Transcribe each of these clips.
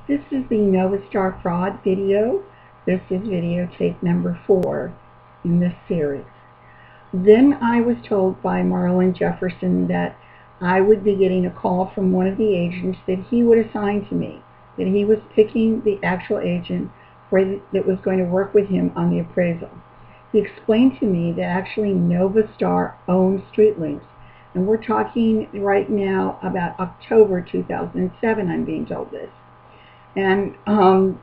This is the Novastar fraud video. This is videotape number 4 in this series. Then I was told by Marlon Jefferson that I would be getting a call from one of the agents that he would assign to me, that he was picking the actual agent that was going to work with him on the appraisal. He explained to me that actually Novastar owns StreetLinks, and we're talking right now about October 2007, I'm being told this. And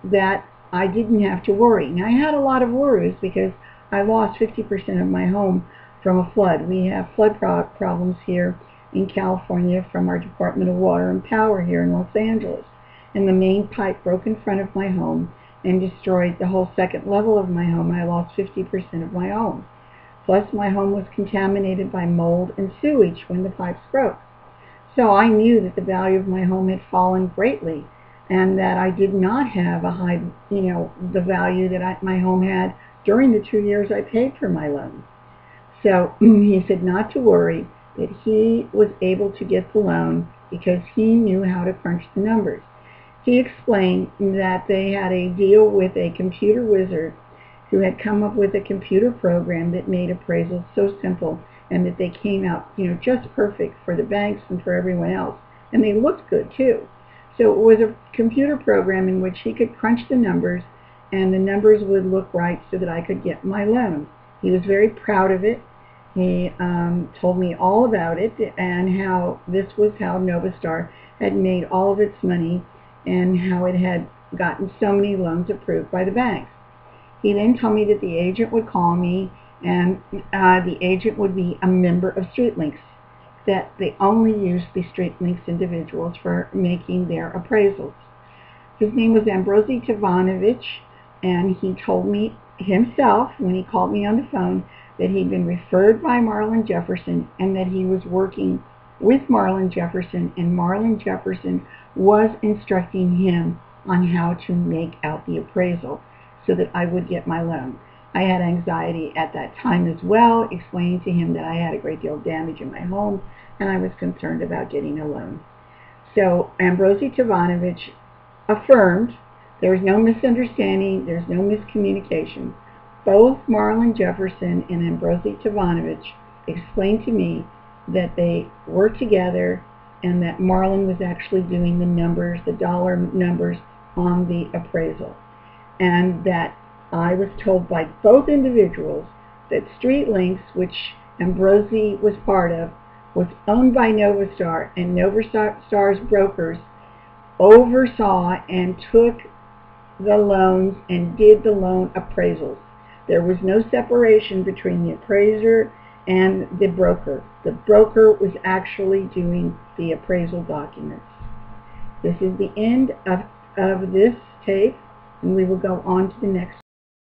that I didn't have to worry. Now, I had a lot of worries because I lost 50% of my home from a flood. We have flood problems here in California from our Department of Water and Power here in Los Angeles. And the main pipe broke in front of my home and destroyed the whole second level of my home. I lost 50% of my home. Plus, my home was contaminated by mold and sewage when the pipes broke. So I knew that the value of my home had fallen greatly, and that I did not have a high, the value that my home had during the 2 years I paid for my loan. So he said not to worry, that he was able to get the loan because he knew how to crunch the numbers. He explained that they had a deal with a computer wizard who had come up with a computer program that made appraisals so simple, and that they came out, just perfect for the banks and for everyone else. And they looked good too. So it was a computer program in which he could crunch the numbers, and the numbers would look right so that I could get my loan. He was very proud of it. He told me all about it and how this was how Novastar had made all of its money and how it had gotten so many loans approved by the banks. He then told me that the agent would call me, and the agent would be a member of StreetLinks, that they only use the StreetLinks individuals for making their appraisals. His name was Ambrozie Tzvetanovich, and he told me himself, when he called me on the phone, that he'd been referred by Marlon Jefferson and that he was working with Marlon Jefferson, and Marlon Jefferson was instructing him on how to make out the appraisal so that I would get my loan. I had anxiety at that time as well, explaining to him that I had a great deal of damage in my home and I was concerned about getting a loan. So Ambrozie Tzvetanovich affirmed there was no misunderstanding, there's no miscommunication. Both Marlon Jefferson and Ambrozie Tzvetanovich explained to me that they worked together and that Marlon was actually doing the numbers, the dollar numbers on the appraisal. And that I was told by both individuals that StreetLinks, which Ambrozie was part of, was owned by Novastar, and Novastar's brokers oversaw and took the loans and did the loan appraisals. There was no separation between the appraiser and the broker. The broker was actually doing the appraisal documents. This is the end of this tape, and we will go on to the next